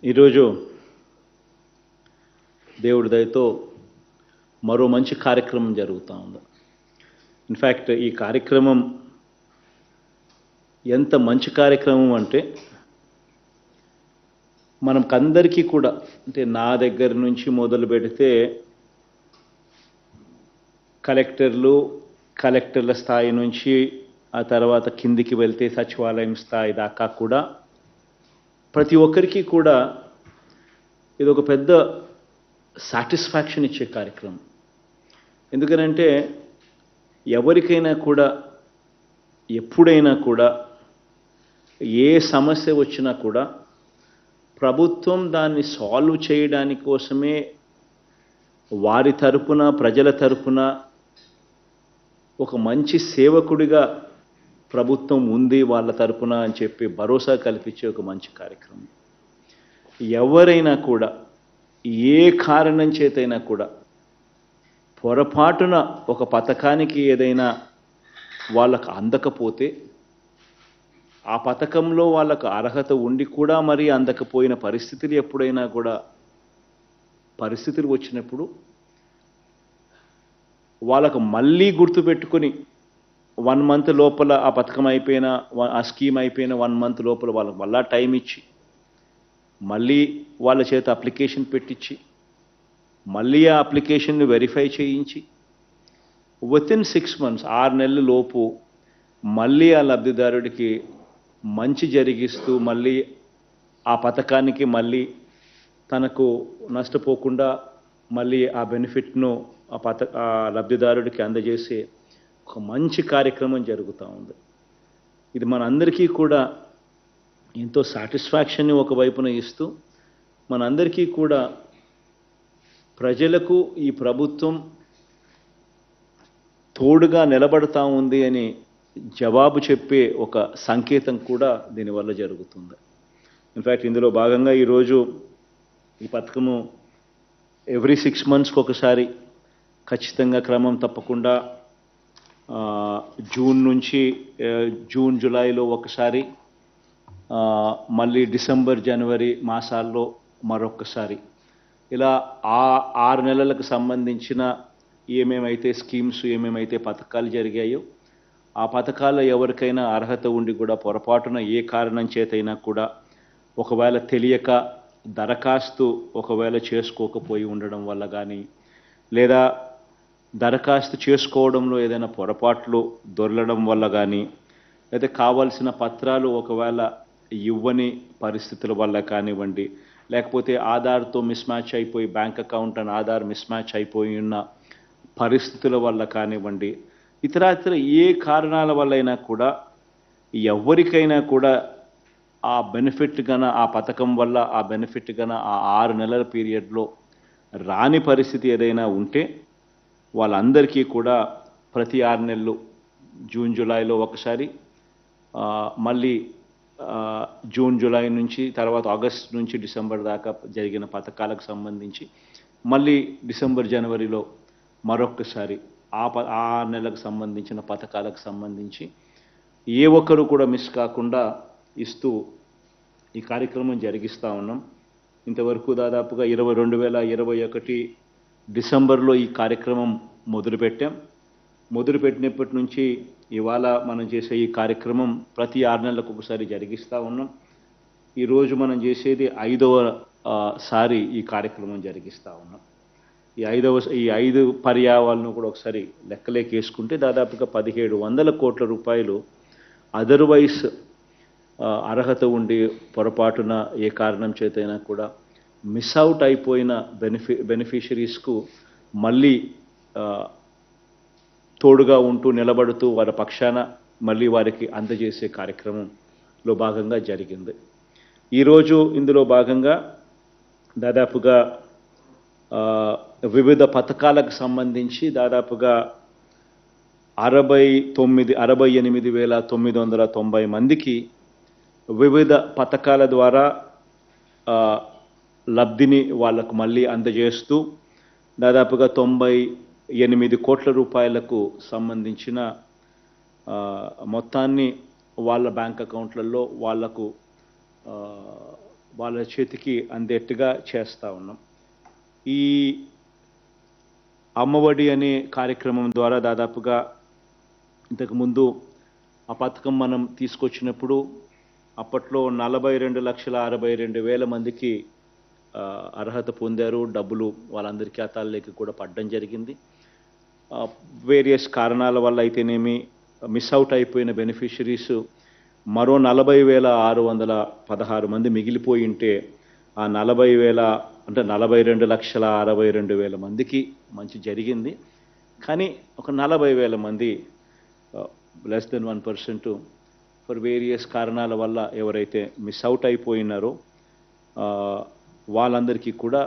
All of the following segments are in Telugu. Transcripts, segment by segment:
ఈరోజు దేవుడి దయతో మరో మంచి కార్యక్రమం జరుగుతూ ఉంది. ఇన్ఫ్యాక్ట్ ఈ కార్యక్రమం ఎంత మంచి కార్యక్రమం అంటే మనకందరికీ కూడా, అంటే నా దగ్గర నుంచి మొదలు పెడితే కలెక్టర్ల స్థాయి నుంచి ఆ తర్వాత కిందికి వెళ్తే సచివాలయం స్థాయి దాకా కూడా ప్రతి ఒక్కరికి కూడా ఇది ఒక పెద్ద సాటిస్ఫాక్షన్ ఇచ్చే కార్యక్రమం. ఎందుకనంటే ఎవరికైనా కూడా ఎప్పుడైనా కూడా ఏ సమస్య వచ్చినా కూడా ప్రభుత్వం దాన్ని సాల్వ్ చేయడానికి కోసమే వారి తరపున, ప్రజల తరపున ఒక మంచి సేవకుడిగా ప్రభుత్వం ఉంది వాళ్ళ తరపున అని చెప్పి భరోసా కల్పించే ఒక మంచి కార్యక్రమం. ఎవరైనా కూడా ఏ కారణం చేతైనా కూడా పొరపాటున ఒక పథకానికి ఏదైనా వాళ్ళకు అందకపోతే, ఆ పథకంలో వాళ్ళకు అర్హత ఉండి కూడా మరి అందకపోయిన పరిస్థితులు ఎప్పుడైనా కూడా పరిస్థితులు వచ్చినప్పుడు వాళ్ళకు మళ్ళీ గుర్తుపెట్టుకొని 1 మంత్ లోపల ఆ పథకం అయిపోయినా, ఆ స్కీమ్ అయిపోయిన 1 మంత్ లోపల వాళ్ళకు మళ్ళా టైం ఇచ్చి మళ్ళీ వాళ్ళ చేత అప్లికేషన్ పెట్టించి మళ్ళీ ఆ అప్లికేషన్ని వెరిఫై చేయించి వితిన్ 6 months 6 నెలల లోపు మళ్ళీ ఆ లబ్ధిదారుడికి మంచి జరిగిస్తూ మళ్ళీ ఆ పథకానికి మళ్ళీ తనకు నష్టపోకుండా మళ్ళీ ఆ బెనిఫిట్ను ఆ లబ్ధిదారుడికి అందజేసే ఒక మంచి కార్యక్రమం జరుగుతూ ఉంది. ఇది మనందరికీ కూడా ఎంతో సాటిస్ఫాక్షన్ని ఒకవైపున ఇస్తూ, మనందరికీ కూడా ప్రజలకు ఈ ప్రభుత్వం తోడుగా నిలబడతా ఉంది అని జవాబు చెప్పే ఒక సంకేతం కూడా దీనివల్ల జరుగుతుంది. ఇన్ఫ్యాక్ట్ ఇందులో భాగంగా ఈరోజు ఈ పథకము ఎవ్రీ 6 months ఒకసారి ఖచ్చితంగా క్రమం తప్పకుండా జూన్ జూలైలో ఒకసారి, మళ్ళీ డిసెంబర్ జనవరి మాసాల్లో మరొకసారి, ఇలా 6 నెలలకు సంబంధించిన ఏమేమైతే స్కీమ్స్, ఏమేమైతే పథకాలు జరిగాయో ఆ పథకాల్లో ఎవరికైనా అర్హత ఉండి కూడా పొరపాటున ఏ కారణం చేతైనా కూడా ఒకవేళ తెలియక దరఖాస్తు ఒకవేళ చేసుకోకపోయి ఉండడం వల్ల కానీ, లేదా దరఖాస్తు చేసుకోవడంలో ఏదైనా పొరపాట్లు దొరలడం వల్ల కానీ, లేదా కావాల్సిన పత్రాలు ఒకవేళ ఇవ్వని పరిస్థితుల వల్ల కానివ్వండి, లేకపోతే ఆధార్తో మిస్మ్యాచ్ అయిపోయి bank account and Aadhaar mismatch అయిపోయి ఉన్న పరిస్థితుల వల్ల కానివ్వండి, ఇతర ఏ కారణాల వల్లైనా కూడా ఎవరికైనా కూడా ఆ బెనిఫిట్ గన, ఆ పథకం వల్ల ఆ బెనిఫిట్ గన ఆ 6 నెలల పీరియడ్లో రాని పరిస్థితి ఏదైనా ఉంటే వాళ్ళందరికీ కూడా ప్రతి 6 నెలలు జూన్ జూలైలో ఒకసారి, మళ్ళీ జూన్ జూలై నుంచి తర్వాత ఆగస్ట్ నుంచి డిసెంబర్ దాకా జరిగిన పథకాలకు సంబంధించి మళ్ళీ డిసెంబర్ జనవరిలో మరొకసారి ఆ నెలకు సంబంధించిన పథకాలకు సంబంధించి ఏ ఒక్కరు కూడా మిస్ కాకుండా ఇస్తూ ఈ కార్యక్రమం జరిగిస్తూ ఉన్నాం. ఇంతవరకు దాదాపుగా 2021 డిసెంబర్లో ఈ కార్యక్రమం మొదలుపెట్టాం. మొదలుపెట్టినప్పటి నుంచి ఇవాళ మనం చేసే ఈ కార్యక్రమం ప్రతి 6 నెలలకు ఒకసారి జరిగిస్తూ ఉన్నాం. ఈరోజు మనం చేసేది 5వ సారి ఈ కార్యక్రమం జరిగిస్తూ ఉన్నాం. ఈ 5 పర్యాయాలను కూడా ఒకసారి లెక్కలేకేసుకుంటే దాదాపుగా 1700 కోట్ల రూపాయలు అదర్వైజ్ అర్హత ఉండి పొరపాటున ఏ కారణం చేతైనా కూడా మిస్ అవుట్ అయిపోయిన బెనిఫిషరీస్కు మళ్ళీ తోడుగా ఉంటూ నిలబడుతూ వారి పక్షాన మళ్ళీ వారికి అందజేసే కార్యక్రమంలో భాగంగా జరిగింది. ఈరోజు ఇందులో భాగంగా దాదాపుగా వివిధ పథకాలకు సంబంధించి దాదాపుగా 68,990 మందికి వివిధ పథకాల ద్వారా లబ్ధిని వాళ్లకు మళ్ళీ అందజేస్తూ దాదాపుగా 98 కోట్ల రూపాయలకు సంబంధించిన మొత్తాన్ని వాళ్ళ బ్యాంక్ అకౌంట్లలో వాళ్లకు వాళ్ళ చేతికి అందేట్టుగా చేస్తూ ఉన్నాం. ఈ అమ్మఒడి అనే కార్యక్రమం ద్వారా దాదాపుగా ఇంతకుముందు ఆ పథకం మనం తీసుకొచ్చినప్పుడు అప్పట్లో 42,62,వేల మందికి అర్హత పొందారు. డబ్బులు వాళ్ళందరి ఖాతాల్లోకి కూడా పడడం జరిగింది. వేరియస్ కారణాల వల్ల అయితేనేమి మిస్ అవుట్ అయిపోయిన బెనిఫిషరీస్ మరో 40,616 మంది మిగిలిపోయి ఉంటే ఆ 40,000 అంటే 42,62,వేల మందికి మంచి జరిగింది. కానీ ఒక 40,000 మంది లెస్ దెన్ 1% ఫర్ వేరియస్ కారణాల వల్ల ఎవరైతే మిస్ అవుట్ అయిపోయినారో వాళ్ళందరికీ కూడా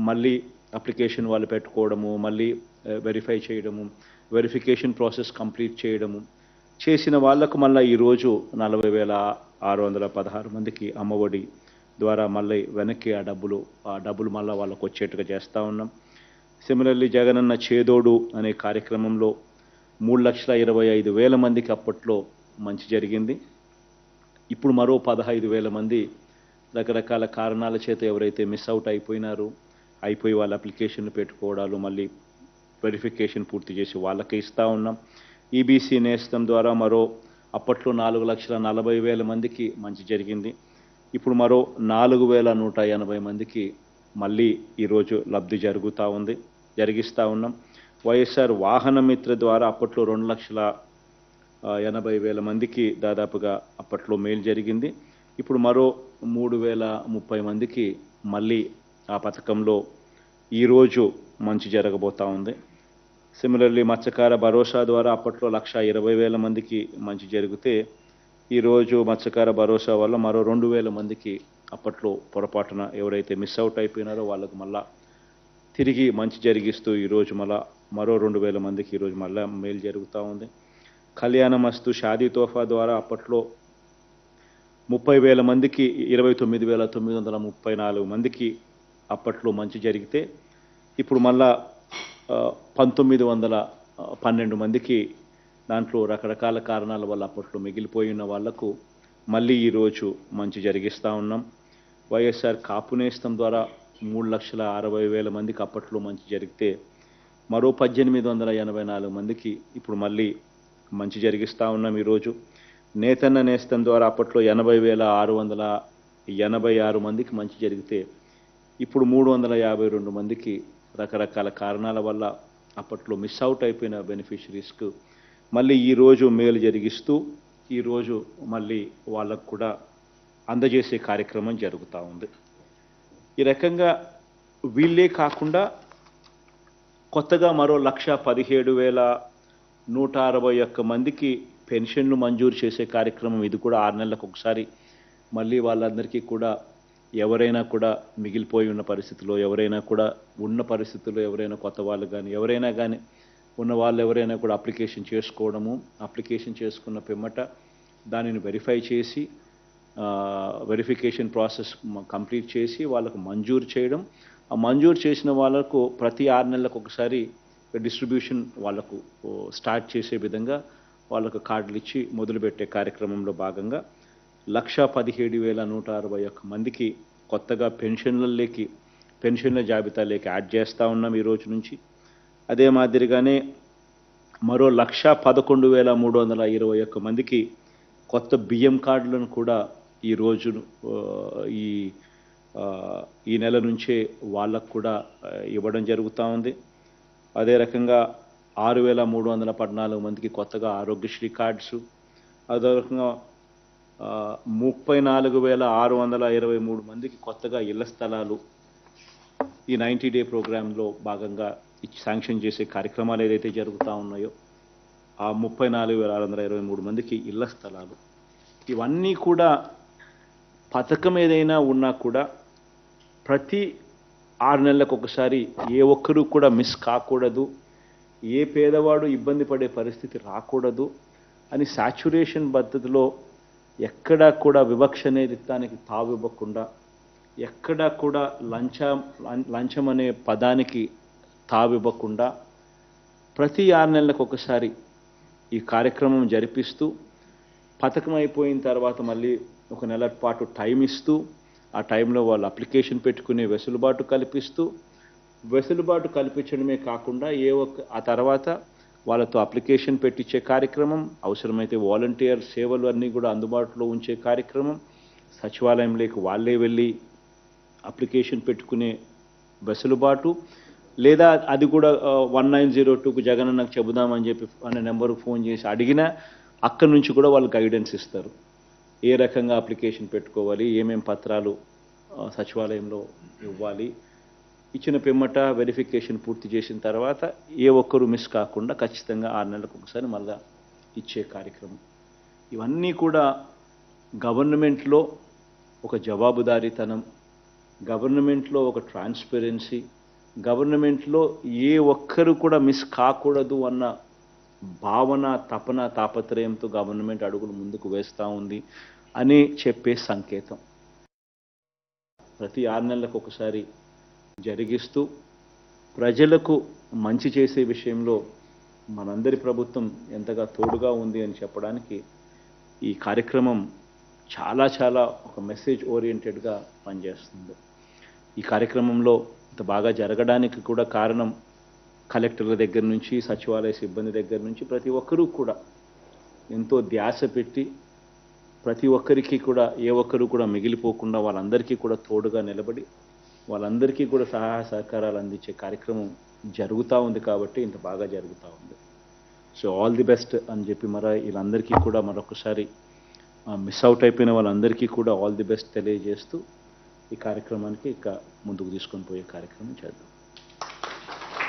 మళ్ళీ అప్లికేషన్ వాళ్ళు పెట్టుకోవడము, మళ్ళీ వెరిఫై చేయడము, వెరిఫికేషన్ ప్రాసెస్ కంప్లీట్ చేయడము చేసిన వాళ్లకు మళ్ళీ ఈరోజు 40,616 మందికి అమ్మఒడి ద్వారా మళ్ళీ వెనక్కి ఆ డబ్బులు మళ్ళీ వాళ్ళకు వచ్చేట్టుగా చేస్తూ ఉన్నాం. సిమిలర్లీ జగనన్న చేదోడు అనే కార్యక్రమంలో 3,25,000 మందికి అప్పట్లో మంచి జరిగింది. ఇప్పుడు మరో 15,000 మంది రకరకాల కారణాల చేత ఎవరైతే మిస్ అవుట్ అయిపోయి వాళ్ళ అప్లికేషన్లు పెట్టుకోవడాలు మళ్ళీ వెరిఫికేషన్ పూర్తి చేసి వాళ్ళకే ఇస్తూ ఉన్నాం. ఈబీసీ నేస్తం ద్వారా మరో అప్పట్లో 4,40,000 మందికి మంచి జరిగింది. ఇప్పుడు మరో 4,180 మందికి మళ్ళీ ఈరోజు లబ్ధి జరిగిస్తూ ఉన్నాం. వైఎస్ఆర్ వాహన మిత్ర ద్వారా అప్పట్లో 2,80,000 మందికి దాదాపుగా అప్పట్లో మేలు జరిగింది. ఇప్పుడు మరో 3,030 మందికి మళ్ళీ ఆ పథకంలో ఈరోజు మంచి జరగబోతూ ఉంది. సిమిలర్లీ మత్స్యకార భరోసా ద్వారా అప్పట్లో 1,20,000 మందికి మంచి జరిగితే ఈరోజు మత్స్యకార భరోసా వల్ల మరో 2,000 మందికి అప్పట్లో పొరపాటున ఎవరైతే మిస్ అవుట్ అయిపోయినారో వాళ్ళకు మళ్ళా తిరిగి మంచి జరిగిస్తూ ఈరోజు మరో 2,000 మందికి ఈరోజు మళ్ళా మేలు జరుగుతూ ఉంది. కళ్యాణ మస్తు షాదీ తోఫా ద్వారా అప్పట్లో 30,000 మందికి 29,934 మందికి అప్పట్లో మంచి జరిగితే ఇప్పుడు మళ్ళా 1,912 మందికి దాంట్లో రకరకాల కారణాల వల్ల అప్పట్లో మిగిలిపోయిన వాళ్లకు మళ్ళీ ఈరోజు మంచి జరిగిస్తూ ఉన్నాం. వైఎస్ఆర్ కాపు నేస్తం ద్వారా 3,60,000 మందికి అప్పట్లో మంచి జరిగితే మరో 1,884 మందికి ఇప్పుడు మళ్ళీ మంచి జరిగిస్తూ ఉన్నాం. ఈరోజు నేతన్న నేస్తం ద్వారా అప్పట్లో 80,686 మందికి మంచి జరిగితే ఇప్పుడు 352 మందికి రకరకాల కారణాల వల్ల అప్పట్లో మిస్ అవుట్ అయిపోయిన బెనిఫిషరీస్కు మళ్ళీ ఈరోజు మేలు జరిగిస్తూ ఈరోజు మళ్ళీ వాళ్ళకు కూడా అందజేసే కార్యక్రమం జరుగుతూ ఉంది. ఈ రకంగా వీళ్ళే కాకుండా కొత్తగా మరో 1,17,161 మందికి పెన్షన్లు మంజూరు చేసే కార్యక్రమం ఇది కూడా 6 నెలలకు ఒకసారి మళ్ళీ వాళ్ళందరికీ కూడా ఎవరైనా కూడా మిగిలిపోయి ఉన్న పరిస్థితుల్లో ఎవరైనా కూడా ఉన్న పరిస్థితుల్లో ఎవరైనా కొత్త వాళ్ళు కానీ ఎవరైనా కానీ ఉన్న వాళ్ళు ఎవరైనా కూడా అప్లికేషన్ చేసుకున్న పిమ్మట దానిని వెరిఫై చేసి వెరిఫికేషన్ ప్రాసెస్ కంప్లీట్ చేసి వాళ్ళకు మంజూరు చేయడం, ఆ మంజూరు చేసిన వాళ్ళకు ప్రతి 6 నెలలకు ఒకసారి డిస్ట్రిబ్యూషన్ వాళ్ళకు స్టార్ట్ చేసే విధంగా వాళ్ళకు కార్డులు ఇచ్చి మొదలుపెట్టే కార్యక్రమంలో భాగంగా 1,17,161 మందికి కొత్తగా పెన్షన్ల జాబితాలోకి యాడ్ చేస్తూ ఉన్నాం ఈ రోజు నుంచి. అదే మాదిరిగానే మరో 1,11,321 మందికి కొత్త బియ్యం కార్డులను కూడా ఈ రోజు ఈ నెల నుంచే వాళ్ళకు కూడా ఇవ్వడం జరుగుతూ ఉంది. అదే రకంగా 6,314 మందికి కొత్తగా ఆరోగ్యశ్రీ కార్డ్స్, అదే రకంగా 34,623 మందికి కొత్తగా ఇళ్ల స్థలాలు ఈ 90 డే ప్రోగ్రాంలో భాగంగా శాంక్షన్ చేసే కార్యక్రమాలు ఏదైతే జరుగుతూ ఉన్నాయో ఆ 34,623 మందికి ఇళ్ల స్థలాలు ఇవన్నీ కూడా పథకం ఏదైనా ఉన్నా కూడా ప్రతి 6 నెలలకు ఒకసారి ఏ ఒక్కరూ కూడా మిస్ కాకూడదు, ఏ పేదవాడు ఇబ్బంది పడే పరిస్థితి రాకూడదు అని సాచ్యురేషన్ పద్ధతిలో ఎక్కడా కూడా వివక్ష అనేది దానికి తావివ్వకుండా, ఎక్కడా కూడా లంచం అనే పదానికి తావివ్వకుండా ప్రతి 6 నెలలకు ఒకసారి ఈ కార్యక్రమం జరిపిస్తూ పథకం అయిపోయిన తర్వాత మళ్ళీ ఒక నెల పాటు టైం ఇస్తూ ఆ టైంలో వాళ్ళు అప్లికేషన్ పెట్టుకునే వెసులుబాటు కల్పిస్తూ, వెసులుబాటు కల్పించడమే కాకుండా ఆ తర్వాత వాళ్ళతో అప్లికేషన్ పెట్టించే కార్యక్రమం, అవసరమైతే వాలంటీర్ సేవలు అన్నీ కూడా అందుబాటులో ఉంచే కార్యక్రమం, సచివాలయంలోకి వాళ్ళే వెళ్ళి అప్లికేషన్ పెట్టుకునే వెసులుబాటు, లేదా అది కూడా 1902కు జగనన్నకు చెబుదామని చెప్పి అనే నెంబర్కు ఫోన్ చేసి అడిగినా అక్కడి నుంచి కూడా వాళ్ళు గైడెన్స్ ఇస్తారు. ఏ రకంగా అప్లికేషన్ పెట్టుకోవాలి, ఏమేం పత్రాలు సచివాలయంలో ఇవ్వాలి, ఇచ్చిన పిమ్మట వెరిఫికేషన్ పూర్తి చేసిన తర్వాత ఏ ఒక్కరు మిస్ కాకుండా ఖచ్చితంగా 6 నెలలకు ఒకసారి మళ్ళా ఇచ్చే కార్యక్రమం. ఇవన్నీ కూడా గవర్నమెంట్లో ఒక జవాబుదారీతనం, గవర్నమెంట్లో ఒక ట్రాన్స్పరెన్సీ, గవర్నమెంట్లో ఏ ఒక్కరు కూడా మిస్ కాకూడదు అన్న భావన, తపన, తాపత్రయంతో గవర్నమెంట్ అడుగులు ముందుకు వేస్తూ ఉంది అని చెప్పే సంకేతం. ప్రతి 6 నెలలకు ఒకసారి జరిగిస్తూ ప్రజలకు మంచి చేసే విషయంలో మనందరి ప్రభుత్వం ఎంతగా తోడుగా ఉంది అని చెప్పడానికి ఈ కార్యక్రమం చాలా చాలా ఒక మెసేజ్ ఓరియంటెడ్గా పనిచేస్తుంది. ఈ కార్యక్రమంలో ఇంత బాగా జరగడానికి కూడా కారణం కలెక్టర్ల దగ్గర నుంచి, సచివాలయ సిబ్బంది దగ్గర నుంచి ప్రతి ఒక్కరూ కూడా ఎంతో ధ్యాస పెట్టి ప్రతి ఒక్కరికి కూడా ఏ ఒక్కరు కూడా మిగిలిపోకుండా వాళ్ళందరికీ కూడా తోడుగా నిలబడి వాళ్ళందరికీ కూడా సహాయ సహకారాలు అందించే కార్యక్రమం జరుగుతూ ఉంది కాబట్టి ఇంత బాగా జరుగుతూ ఉంది. సో ఆల్ ది బెస్ట్ అని చెప్పి వీళ్ళందరికీ కూడా మరొకసారి మిస్ అవుట్ అయిపోయిన వాళ్ళందరికీ కూడా ఆల్ ది బెస్ట్ తెలియజేస్తూ ఈ కార్యక్రమానికి ఇక ముందుకు తీసుకొని పోయే కార్యక్రమం చేద్దాం.